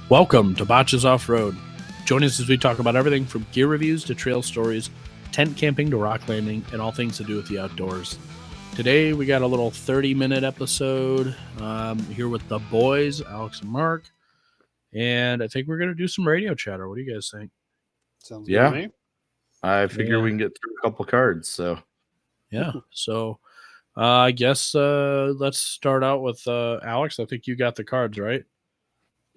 Welcome to Botches Off-Road. Join us as we talk about everything from gear reviews to trail stories, tent camping to rock landing, and all things to do with the outdoors. Today we got a little 30-minute episode here with the boys, Alex and Mark, and I think we're going to do some radio chatter. What do you guys think? Sounds good to me. I figure we can get through a couple cards. So I guess let's start out with Alex. I think you got the cards, right?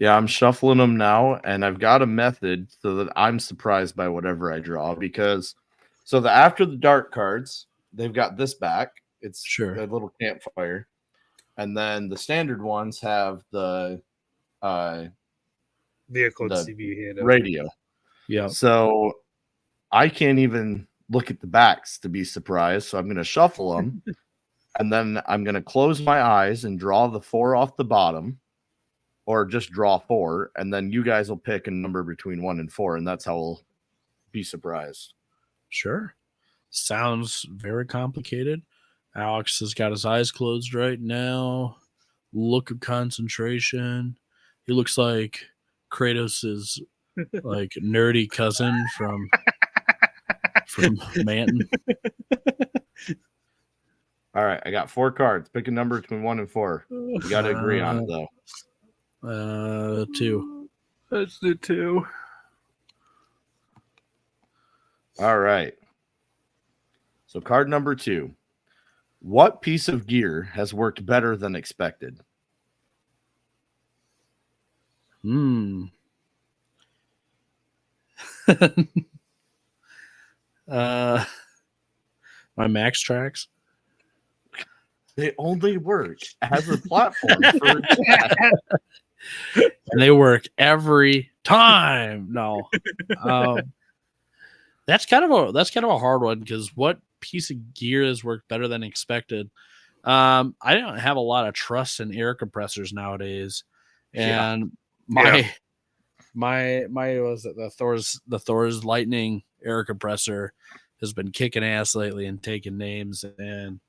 Yeah, I'm shuffling them now, and I've got a method so that I'm surprised by whatever I draw. Because so the After the Dark cards, they've got this back. It's a little campfire, and then the standard ones have the vehicle CB radio. Yeah. So I can't even look at the backs to be surprised. So I'm going to shuffle them, and then I'm going to close my eyes and draw the 4 off the bottom. Or just draw 4, and then you guys will pick a number between 1 and 4, and that's how we'll be surprised. Sure. Sounds very complicated. Alex has got his eyes closed right now. Look of concentration. He looks like Kratos' like nerdy cousin from Manton. All right, I got 4 cards. Pick a number between 1 and 4. You got to agree on it, though. 2. Let's do 2. All right. So card number 2. What piece of gear has worked better than expected? My Max Tracks. They only work as a platform for chat. And they work every time. No, that's kind of a hard one because what piece of gear has worked better than expected? I don't have a lot of trust in air compressors nowadays, and my was it the Thor's Lightning air compressor has been kicking ass lately and taking names, and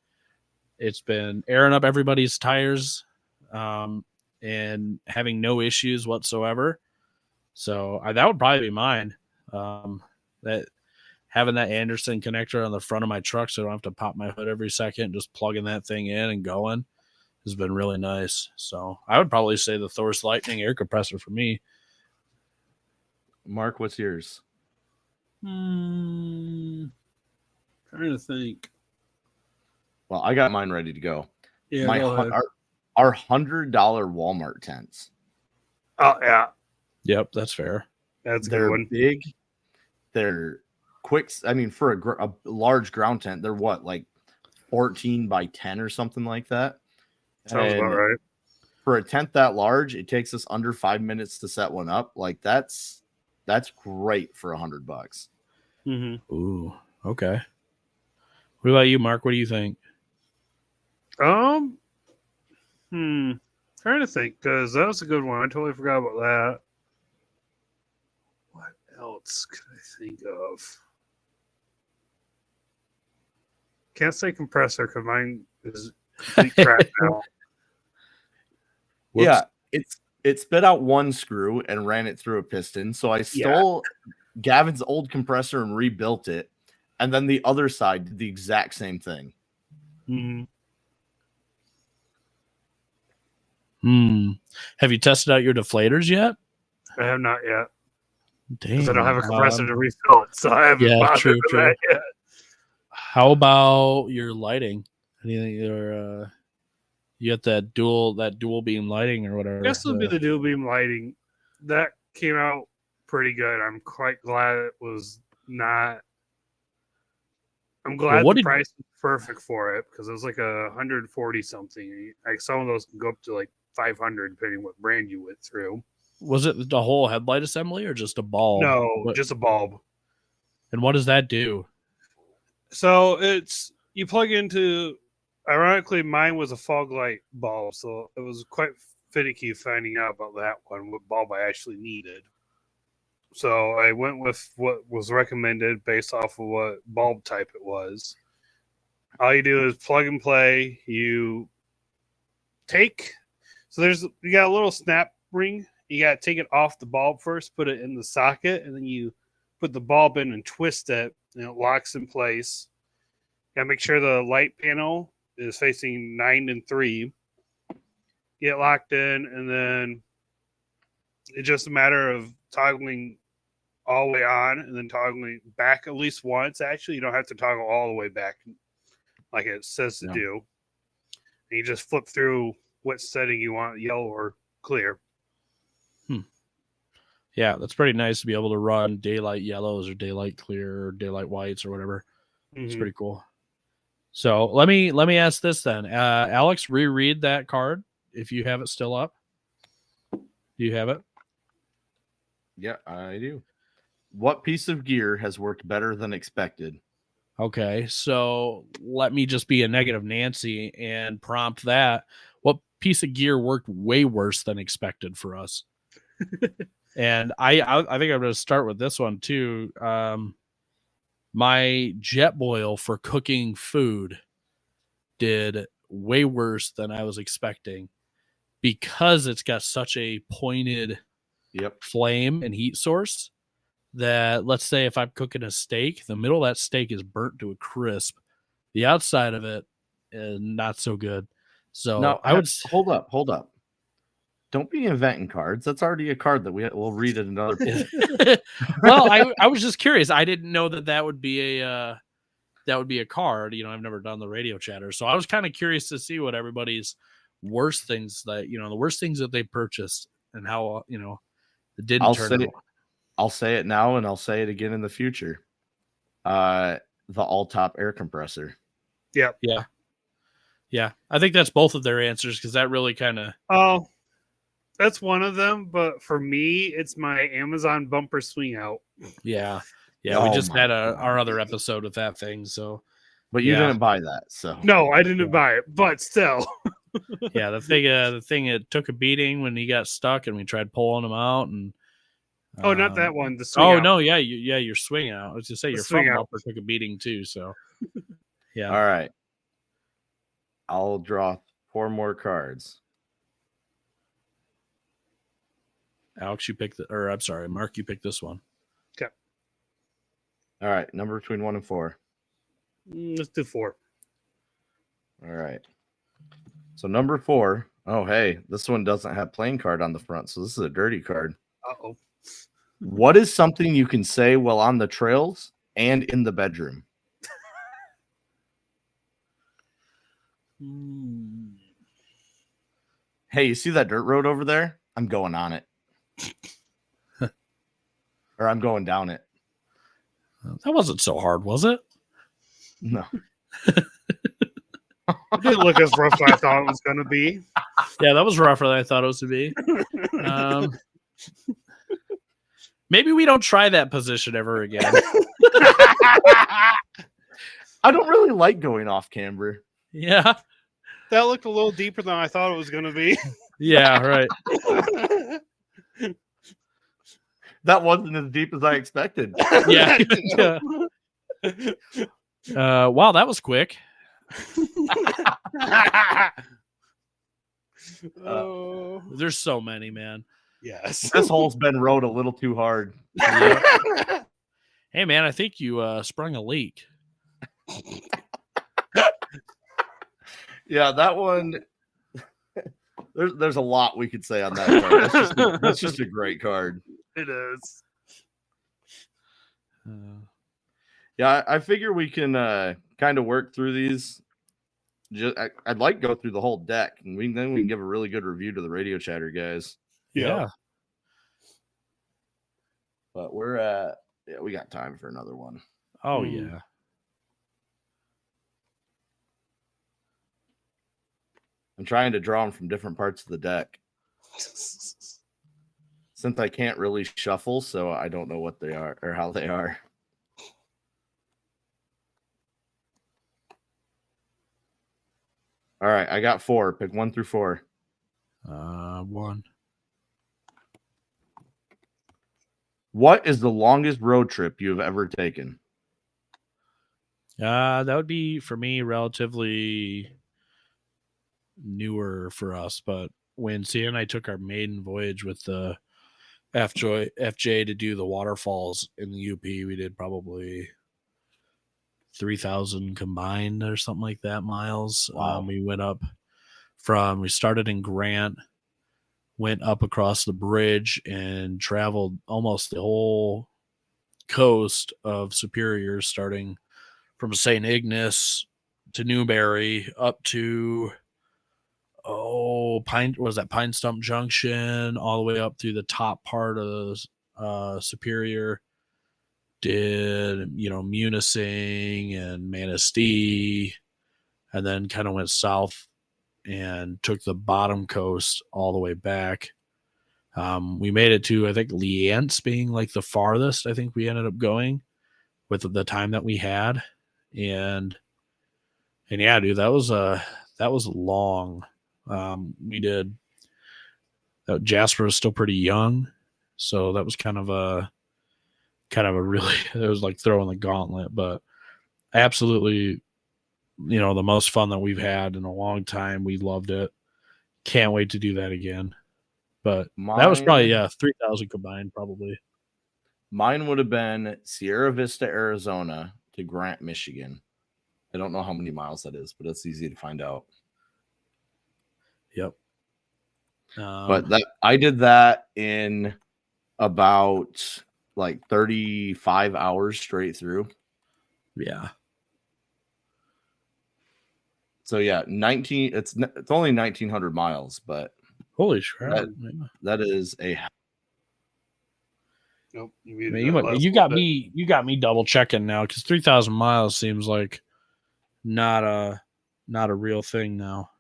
it's been airing up everybody's tires. And having no issues whatsoever. So that would probably be mine. That having that Anderson connector on the front of my truck so I don't have to pop my hood every second, just plugging that thing in and going has been really nice. So I would probably say the Thor's Lightning air compressor for me. Mark, what's yours? Trying to think. Well, I got mine ready to go. Yeah, Our $100 Walmart tents. Oh, yeah. Yep, that's fair. That's a good good one. Big. They're quick. I mean, for a large ground tent, they're what, like 14 by 10 or something like that? Sounds about right. For a tent that large, it takes us under 5 minutes to set one up. Like, that's great for $100. Mm-hmm. Ooh, okay. What about you, Mark? What do you think? Trying to think, because that was a good one. I totally forgot about that. What else could I think of? Can't say compressor because mine is complete crap now. Yeah, it spit out one screw and ran it through a piston. So I stole Gavin's old compressor and rebuilt it. And then the other side did the exact same thing. Mm-hmm. Have you tested out your deflators yet? I have not yet. Damn. Because I don't have a compressor to refill it, so I haven't bothered with that yet. How about your lighting? Anything you got that dual beam lighting or whatever? I guess it'll be the dual beam lighting. That came out pretty good. I'm quite glad it was not. I'm glad the price was perfect for it because it was like 140 something. Like some of those can go up to like 500 depending what brand you went through. Was it the whole headlight assembly or just a bulb? No, just a bulb. And what does that do? So you plug into. Ironically, mine was a fog light bulb, so it was quite finicky finding out about that one, what bulb I actually needed. So I went with what was recommended based off of what bulb type it was. All you do is plug and play. You got a little snap ring You got to take it off the bulb first, put it in the socket, and then you put the bulb in and twist it, and it locks in place. Got to make sure the light panel is facing 9 and 3. Get locked in, and then it's just a matter of toggling all the way on and then toggling back at least once. Actually, you don't have to toggle all the way back like it says to do. And you just flip through what setting you want, yellow or clear. Yeah, that's pretty nice to be able to run daylight yellows or daylight clear or daylight whites or whatever. It's pretty cool. So let me ask this then. Alex, reread that card if you have it still up. Do you have it? Yeah, I do. What piece of gear has worked better than expected? Okay, so let me just be a negative Nancy and prompt that. What piece of gear worked way worse than expected for us? And I think I'm going to start with this one too. My jet boil for cooking food did way worse than I was expecting because it's got such a pointed flame and heat source that, let's say if I'm cooking a steak, the middle of that steak is burnt to a crisp. The outside of it is not so good. So now, I would hold up. Don't be inventing cards. That's already a card that we'll read at another point. Well, I was just curious. I didn't know that would be a card. You know, I've never done the radio chatter, so I was kind of curious to see what everybody's worst things the worst things that they purchased and how it didn't turn out. I'll say it now and I'll say it again in the future. The all-top air compressor. Yep. Yeah. I think that's both of their answers because that really kind of. Oh, that's one of them. But for me, it's my Amazon bumper swing out. Yeah. We just had our other episode with that thing. So, but you didn't buy that, so no, I didn't buy it. But still, yeah, the thing it took a beating when he got stuck, and we tried pulling him out, and. Not that one. The swing out. No, your swing out. I was just say your front bumper took a beating too. So, yeah. All right, I'll draw 4 more cards. Alex, you picked Mark, you picked this one. Okay. All right, number between 1 and 4. Let's do 4. All right. So number 4. Oh, hey, this one doesn't have playing card on the front, so this is a dirty card. Uh-oh. What is something you can say while on the trails and in the bedroom? Hey, you see that dirt road over there? I'm going on it. Or I'm going down it. That wasn't so hard, was it? No. It didn't look as rough as I thought it was going to be. Yeah, that was rougher than I thought it was to be. Maybe we don't try that position ever again. I don't really like going off camber. Yeah. That looked a little deeper than I thought it was going to be. Yeah, right. That wasn't as deep as I expected. Yeah. Wow, that was quick. There's so many, man. Yes. This hole's been rode a little too hard. Yeah. Hey, man, I think you sprung a leak. Yeah, that one. There's a lot we could say on that card. That's just a great card. It is. Yeah, I figure we can kind of work through these. I'd like to go through the whole deck, and then we can give a really good review to the radio chatter guys. Yeah. But we got time for another one. Oh, yeah. I'm trying to draw them from different parts of the deck. Since I can't really shuffle, so I don't know what they are or how they are. All right, I got 4. Pick 1 through 4. 1. What is the longest road trip you have ever taken? That would be, for me, relatively newer for us, but when Cia and I took our maiden voyage with the FJ to do the waterfalls in the UP, we did probably 3,000 combined or something like that miles. Wow. We started in Grant, went up across the bridge and traveled almost the whole coast of Superior, starting from St. Ignace to Newberry up to Pine Stump Junction, all the way up through the top part of Superior. Did Munising and Manistee, and then kind of went south and took the bottom coast all the way back. We made it to, I think, Leance being like the farthest I think we ended up going with the time that we had. And yeah, dude, that was long. We did Jasper was still pretty young, so that was kind of a really, it was like throwing the gauntlet, but absolutely, the most fun that we've had in a long time. We loved it. Can't wait to do that again. But that was probably 3,000 combined, probably. Mine would have been Sierra Vista, Arizona to Grant, Michigan. I don't know how many miles that is, but it's easy to find out. Yep. But I did that in about like 35 hours straight through. Yeah. So yeah, it's only 1,900 miles, but holy crap, that is a. Nope, you got me double checking now, because 3,000 miles seems like not a real thing now.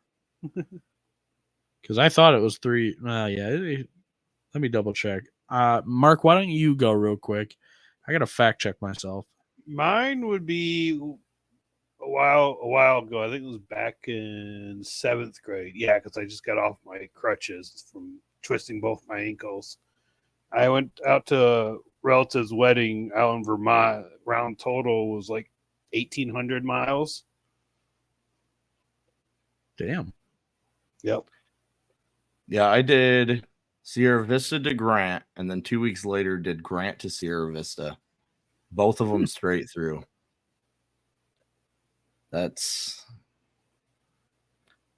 Because I thought it was 3. Let me double check. Mark, why don't you go real quick? I gotta fact check myself. Mine would be a while ago. I think it was back in 7th grade. Yeah, because I just got off my crutches from twisting both my ankles. I went out to a relative's wedding out in Vermont. Round total was like 1,800 miles. Damn. Yep. Yeah, I did Sierra Vista to Grant, and then 2 weeks later did Grant to Sierra Vista. Both of them straight through. That's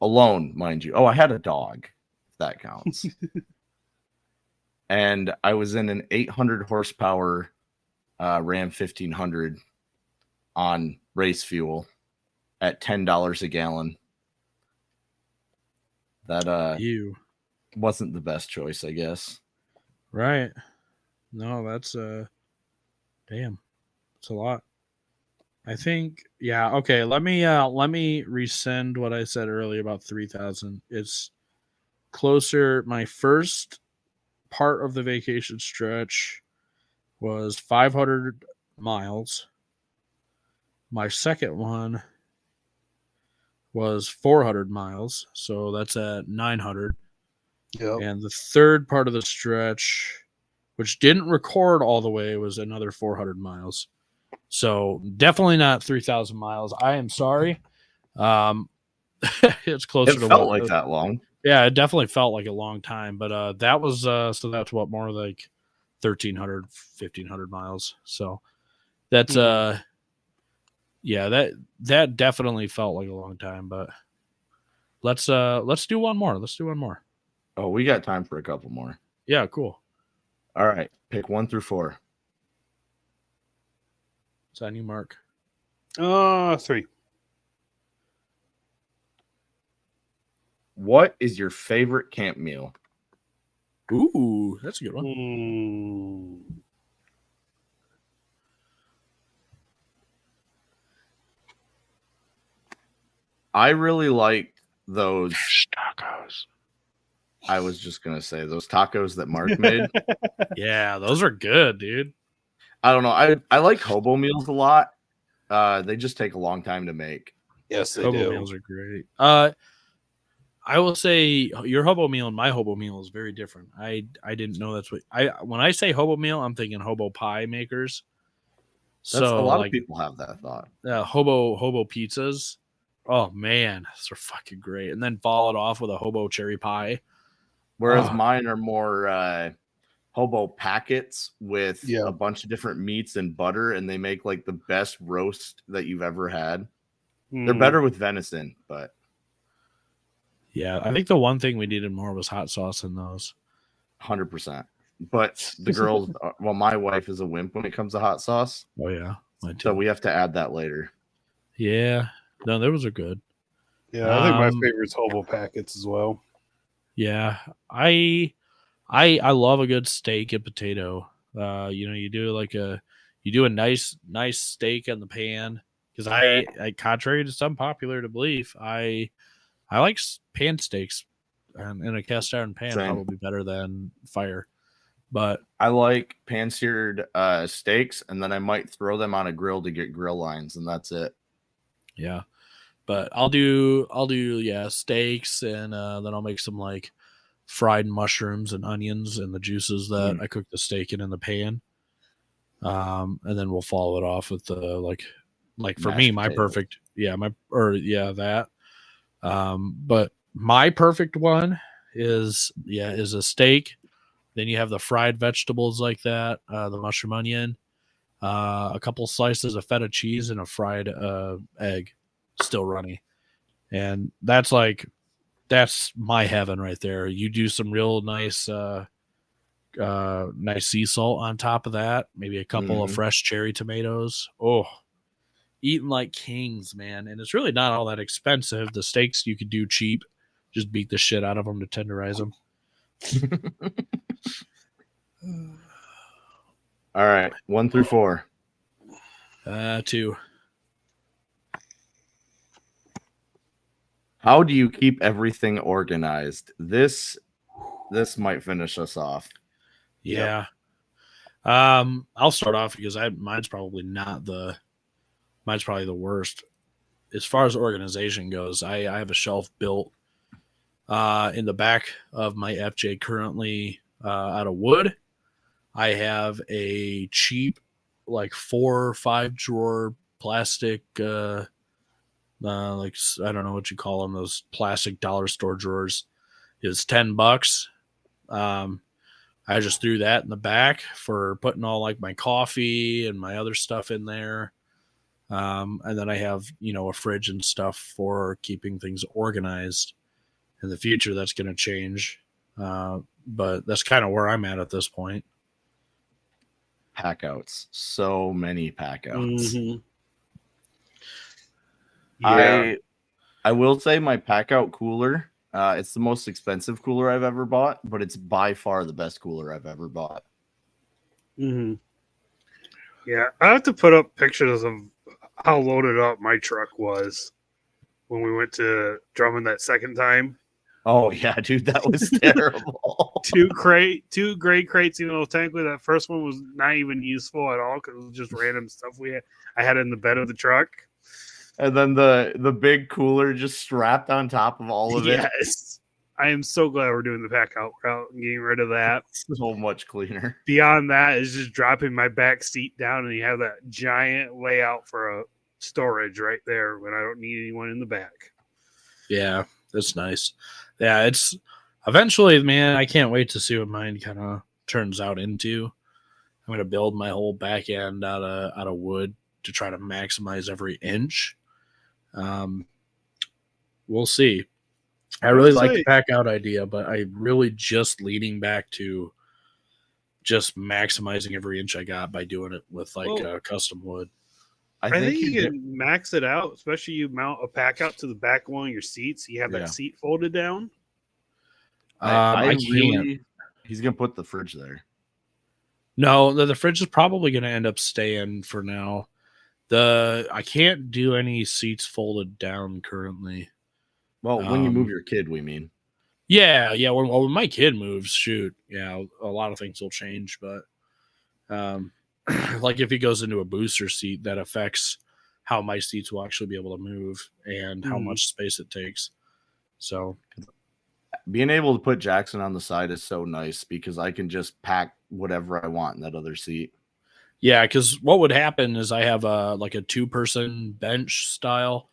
alone, mind you. Oh, I had a dog, if that counts. And I was in an 800 horsepower Ram 1500 on race fuel at $10 a gallon. That wasn't the best choice, I guess. Right. No, that's damn. It's a lot. I think, yeah, okay, let me rescind what I said earlier about 3,000. It's closer. My first part of the vacation stretch was 500 miles. My second one was 400 miles, so that's at 900. Yep. And the third part of the stretch, which didn't record all the way, was another 400 miles. So definitely not 3,000 miles. I am sorry. It's closer to it felt like that long. Yeah, it definitely felt like a long time. But that was so that's what, more like 1,300, 1,500 miles. So that's yeah, that definitely felt like a long time. But let's do one more. Let's do one more. Oh, we got time for a couple more. Yeah, cool. All right, pick 1 through 4. Is that you, Mark? 3. What is your favorite camp meal? Ooh, that's a good one. I really like those tacos. I was just going to say those tacos that Mark made. Yeah, those are good, dude. I don't know. I like hobo meals a lot. They just take a long time to make. Yes, they hobo do. meals are great. I will say your hobo meal and my hobo meal is very different. I didn't know that's what when I say hobo meal, I'm thinking hobo pie makers. That's so a lot of people have that thought. Hobo pizzas. Oh man, those are fucking great. And then follow it off with a hobo cherry pie. Whereas mine are more hobo packets with a bunch of different meats and butter, and they make like the best roast that you've ever had. They're better with venison, but yeah, I think the one thing we needed more was hot sauce in those. 100%. But the girls, well, my wife is a wimp when it comes to hot sauce. Oh yeah, so we have to add that later. Yeah, no, those are good. Yeah, I think my favorite is hobo packets as well. Yeah, I love a good steak and potato. You do a nice steak in the pan, because I contrary to some popular belief, I like pan steaks, and in a cast iron pan probably better than fire. But I like pan seared steaks, and then I might throw them on a grill to get grill lines, and that's it. Yeah, but I'll do steaks, and then I'll make some like fried mushrooms and onions and the juices that I cook the steak in the pan. And then we'll follow it off with the like for mashed me, my potatoes. perfect, that. But my perfect one is a steak. Then you have the fried vegetables like that, the mushroom onion, a couple slices of feta cheese, and a fried egg, still runny. And that's my heaven right there. You do some real nice nice sea salt on top of that, maybe a couple of fresh cherry tomatoes. Oh, eating like kings, man. And it's really not all that expensive. The steaks you could do cheap, just beat the shit out of them to tenderize them. All right, 1 through 4. 2. How do you keep everything organized? This might finish us off. Yeah. I'll start off because mine's probably the worst. As far as organization goes, I have a shelf built in the back of my FJ currently out of wood. I have a cheap like 4 or 5 drawer plastic like, I don't know what you call them, those plastic dollar store drawers. It's $10. I just threw that in the back for putting all like my coffee and my other stuff in there. And then I have, a fridge and stuff for keeping things organized. In the future, that's going to change. But that's kind of where I'm at this point. Packouts. So many packouts. Mm-hmm. Yeah. I will say my packout cooler, it's the most expensive cooler I've ever bought, but it's by far the best cooler I've ever bought. Mm-hmm. Yeah, I have to put up pictures of how loaded up my truck was when we went to Drummond that second time. Oh yeah, dude, that was terrible. two great crates. Technically that first one was not even useful at all because it was just random stuff I had in the bed of the truck. And then the big cooler just strapped on top of all of it. Yes. I am so glad we're doing the pack out route and getting rid of that. So much cleaner. Beyond that is just dropping my back seat down, and you have that giant layout for a storage right there when I don't need anyone in the back. Yeah, that's nice. Yeah, it's eventually, man, I can't wait to see what mine kind of turns out into. I'm going to build my whole back end out of wood to try to maximize every inch. We'll see. I really like the pack out idea, but I really just leaning back to just maximizing every inch I got by doing it with custom wood. I think you can max it out, especially you mount a pack out to the back of one of your seats. You have that seat folded down. I can't. He's going to put the fridge there. No, the fridge is probably going to end up staying for now. I can't do any seats folded down currently. Well, when you move your kid, we mean. Yeah. When my kid moves, shoot, yeah, a lot of things will change. But like if he goes into a booster seat, that affects how my seats will actually be able to move and how much space it takes. So being able to put Jackson on the side is so nice because I can just pack whatever I want in that other seat. Yeah, because what would happen is I have a 2-person bench style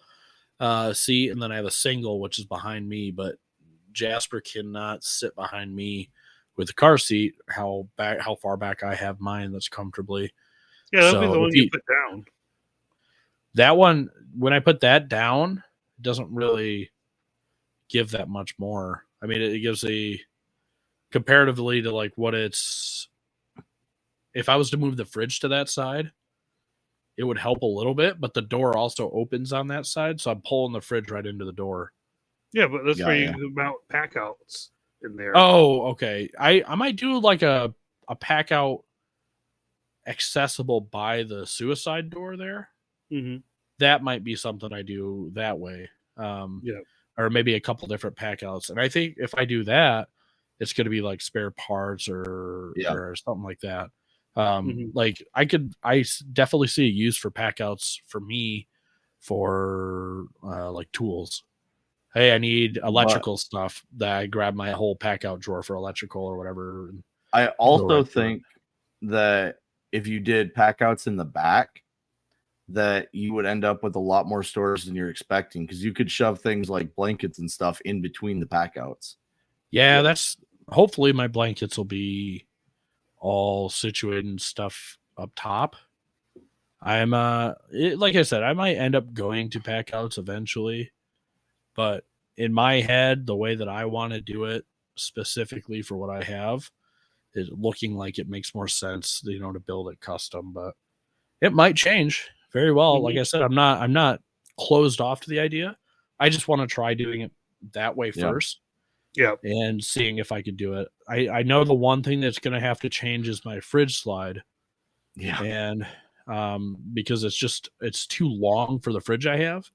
seat, and then I have a single which is behind me. But Jasper cannot sit behind me with the car seat, how far back I have mine that's comfortably. Yeah, that'll be the one you put down. That one, when I put that down, it doesn't really give that much more. I mean, it gives comparatively to like what it's. If I was to move the fridge to that side, it would help a little bit, but the door also opens on that side, so I'm pulling the fridge right into the door. Yeah, but that's where you mount pack outs in there. Oh, okay. I might do like a pack out accessible by the suicide door there. Mm-hmm. That might be something I do that way. Or maybe a couple different pack outs. And I think if I do that, it's going to be like spare parts or something like that. Like I definitely see a use for pack outs for me for like tools. Hey, I need electrical stuff. That I grab my whole pack out drawer for electrical or whatever. I also think that if you did pack outs in the back, that you would end up with a lot more storage than you're expecting, because you could shove things like blankets and stuff in between the pack outs. Yeah, that's hopefully my blankets will be all situated and stuff up top. I'm like I said, I might end up going to pack outs eventually, but in my head, the way that I want to do it specifically for what I have is looking like it makes more sense, to build it custom, but it might change very well. Mm-hmm. Like I said, I'm not closed off to the idea. I just want to try doing it that way first. Yeah. And seeing if I could do it. I know the one thing that's going to have to change is my fridge slide. Yeah. And because it's too long for the fridge I have,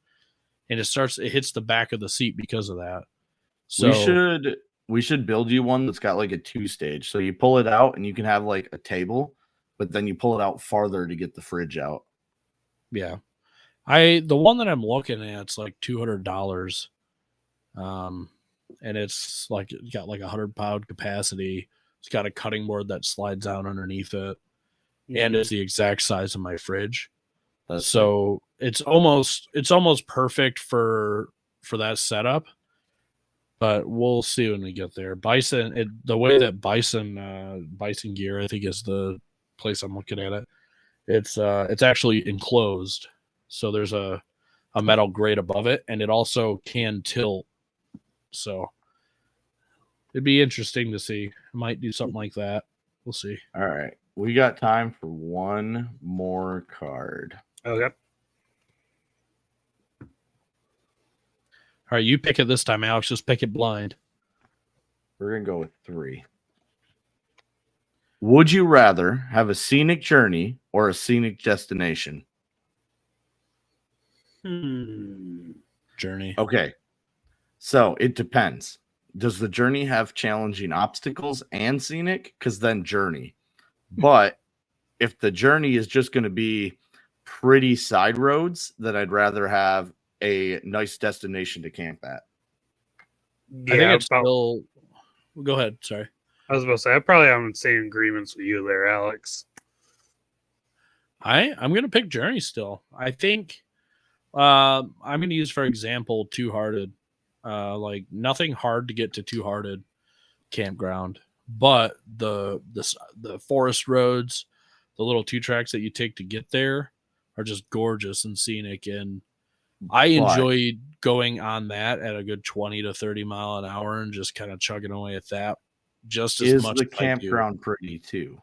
and it hits the back of the seat because of that. So we should build you one that's got like a 2-stage. So you pull it out and you can have like a table, but then you pull it out farther to get the fridge out. Yeah. The one that I'm looking at, it's like $200. And it's got like 100-pound capacity. It's got a cutting board that slides out underneath it. Mm-hmm. And it's the exact size of my fridge. So it's almost perfect for that setup. But we'll see when we get there. Bison, the way that Bison Gear, I think, is the place I'm looking at it. It's actually enclosed, so there's a metal grate above it, and it also can tilt. So it'd be interesting to see. I might do something like that. We'll see. All right, we got time for one more card. Okay. All right, you pick it this time, Alex. Just pick it blind. We're going to go with 3. Would you rather have a scenic journey or a scenic destination? Journey. Okay. So it depends. Does the journey have challenging obstacles and scenic? Because then journey. But if the journey is just going to be pretty side roads, then I'd rather have a nice destination to camp at. Yeah, I think it's still. Go ahead. Sorry. I was about to say, I probably am in the same agreements with you there, Alex. I'm going to pick Journey still. I think I'm going to use, for example, Two Hearted. Like nothing hard to get to Two Hearted campground, but the forest roads, the little 2 tracks that you take to get there are just gorgeous and scenic. And I enjoyed going on that at a good 20 to 30 mile an hour and just kind of chugging away at that. Just as much. Is the campground pretty too?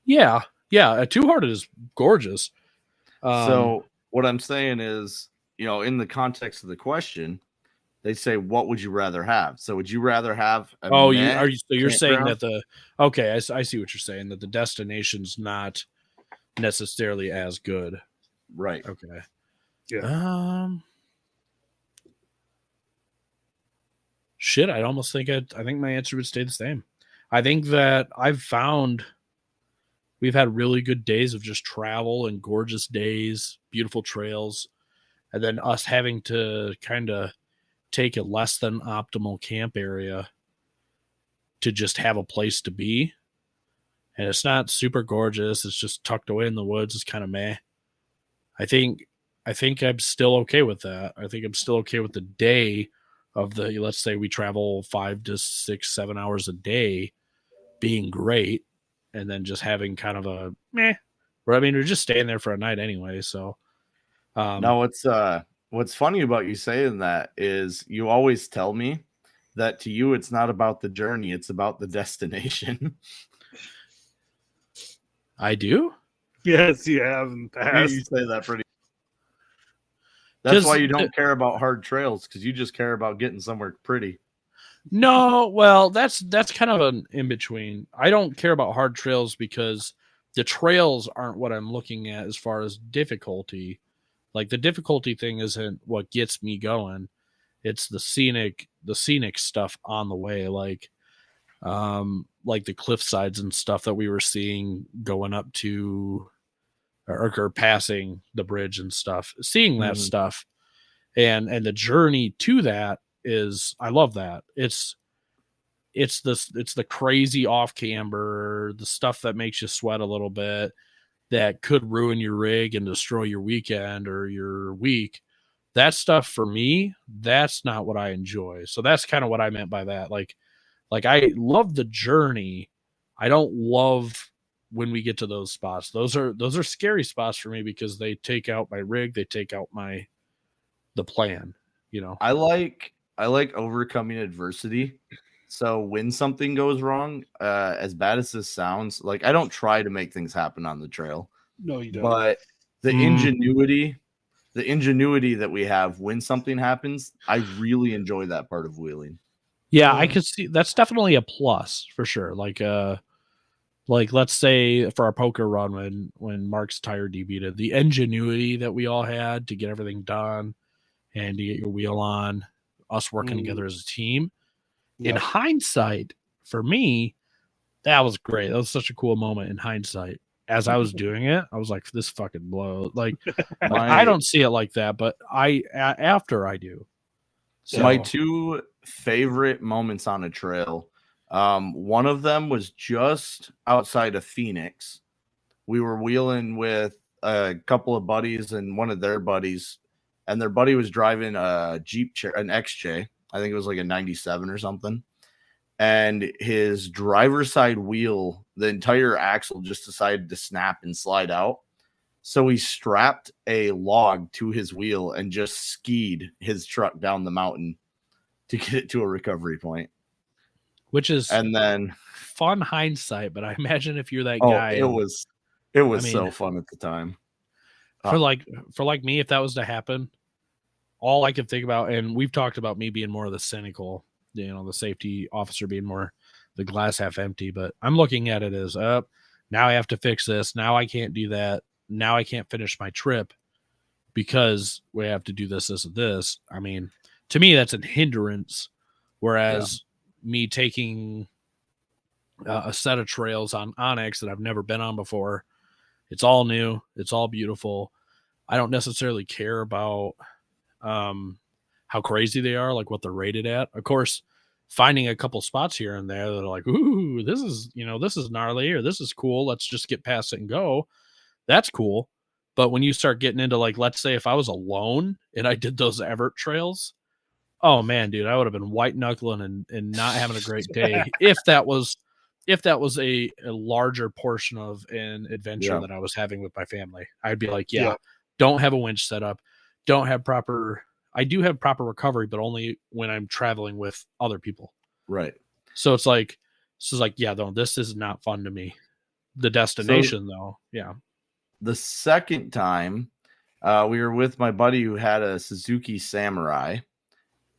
Yeah. Two Hearted is gorgeous. So what I'm saying is, in the context of the question, they say, "What would you rather have?" So would you rather have? You're saying that okay? I see what you're saying. That the destination's not necessarily as good, right? Okay. Yeah. Shit, I almost think I think my answer would stay the same. I think that I've found we've had really good days of just travel and gorgeous days, beautiful trails, and then us having to kind of take a less than optimal camp area to just have a place to be. And it's not super gorgeous. It's just tucked away in the woods. It's kind of meh. I think I'm still okay with that. I think I'm still okay with the day let's say we travel 5 to 6, 7 hours a day being great, and then just having kind of a meh. But I mean, we're just staying there for a night anyway. So now what's funny about you saying that is you always tell me that to you it's not about the journey, it's about the destination. I do. Yes, you have in the past. You say that pretty. That's why you don't care about hard trails, because you just care about getting somewhere pretty. No, well, that's kind of an in between. I don't care about hard trails because the trails aren't what I'm looking at as far as difficulty. Like the difficulty thing isn't what gets me going. It's the scenic stuff on the way, like the cliff sides and stuff that we were seeing going up to or passing the bridge and stuff. Seeing that stuff and the journey to that is, I love that. It's the crazy off camber, the stuff that makes you sweat a little bit, that could ruin your rig and destroy your weekend or your week. That stuff for me, that's not what I enjoy. So that's kind of what I meant by that. Like I love the journey. I don't love when we get to those spots. Those are scary spots for me because they take out my rig, they take out the plan, you know. I like overcoming adversity. So when something goes wrong, as bad as this sounds, like I don't try to make things happen on the trail. No, you don't. But the ingenuity that we have when something happens, I really enjoy that part of wheeling. Yeah, I could see that's definitely a plus for sure. Like let's say for our poker run when Mark's tire debeated, the ingenuity that we all had to get everything done and to get your wheel on, us working together as a team. Yep. In hindsight, for me, that was great. That was such a cool moment in hindsight. As I was doing it, I was like, this fucking blows. Like I don't see it like that, but after I do. So my two favorite moments on a trail, one of them was just outside of Phoenix. We were wheeling with a couple of buddies and one of their buddies, and their buddy was driving a Jeep, an XJ. I think it was like a 97 or something. And his driver's side wheel, the entire axle just decided to snap and slide out. So he strapped a log to his wheel and just skied his truck down the mountain to get it to a recovery point. Which is then fun hindsight, but I imagine if you're that guy. It was so fun at the time. For like me, if that was to happen, all I could think about, and we've talked about me being more of the cynical, you know, the safety officer being more the glass half empty, but I'm looking at it as now I have to fix this. Now I can't do that. Now I can't finish my trip because we have to do this, this, and this. I mean, to me, that's a hindrance. Whereas me taking a set of trails on Onyx that I've never been on before, it's all new. It's all beautiful. I don't necessarily care about how crazy they are, like what they're rated at. Of course, finding a couple spots here and there that are like, ooh, this is gnarly, or this is cool. Let's just get past it and go. That's cool. But when you start getting into, like, let's say if I was alone and I did those Everett trails, oh man, dude, I would have been white knuckling and not having a great day if that was a larger portion of an adventure that I was having with my family. I'd be like, don't have a winch set up, I do have proper recovery, but only when I'm traveling with other people. Right. So it's like, this is not fun to me. The destination, though, yeah. The second time, we were with my buddy who had a Suzuki Samurai.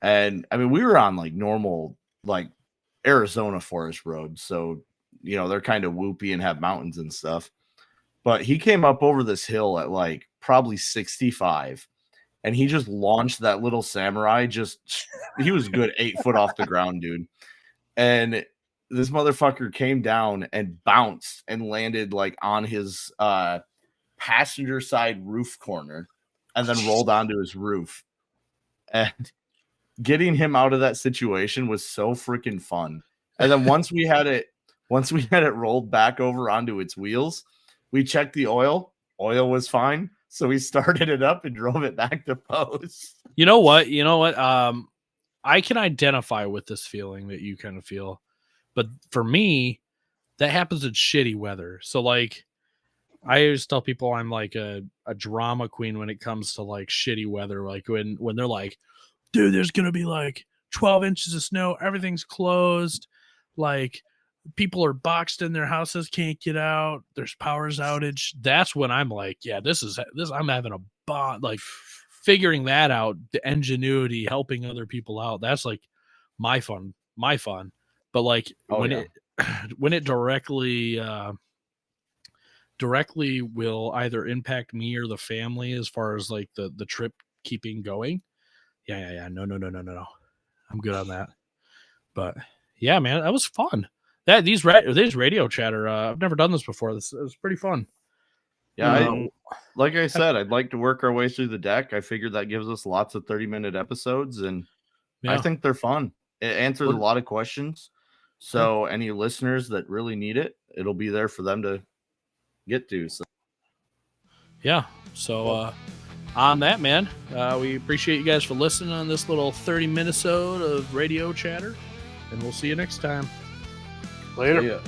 And I mean, we were on like normal, like Arizona forest roads. So, you know, they're kind of whoopy and have mountains and stuff. But he came up over this hill at like probably 65. And he just launched that little Samurai. He was good 8 foot off the ground, dude. And this motherfucker came down and bounced and landed like on his passenger side roof corner and then rolled onto his roof. And getting him out of that situation was so freaking fun. And then once we had it rolled back over onto its wheels, we checked the oil. Oil was fine. So we started it up and drove it back to post. You know what? I can identify with this feeling that you kind of feel, but for me, that happens in shitty weather. So like, I always tell people I'm like a drama queen when it comes to like shitty weather. Like when they're like, dude, there's gonna be like 12 inches of snow, everything's closed, like people are boxed in their houses, can't get out, there's powers outage. That's when I'm like, yeah, this. I'm having a bond, like figuring that out, the ingenuity, helping other people out. That's like my fun. But like when it directly will either impact me or the family as far as like the trip keeping going. Yeah. No. I'm good on that. But yeah, man, that was fun. These radio chatter. I've never done this before. This was pretty fun. Yeah, like I said, I'd like to work our way through the deck. I figured that gives us lots of 30-minute episodes, and I think they're fun. It answers a lot of questions. So any listeners that really need it, it'll be there for them to get to. So yeah. So on that, man, we appreciate you guys for listening on this little 30-minute of radio chatter, and we'll see you next time. Later.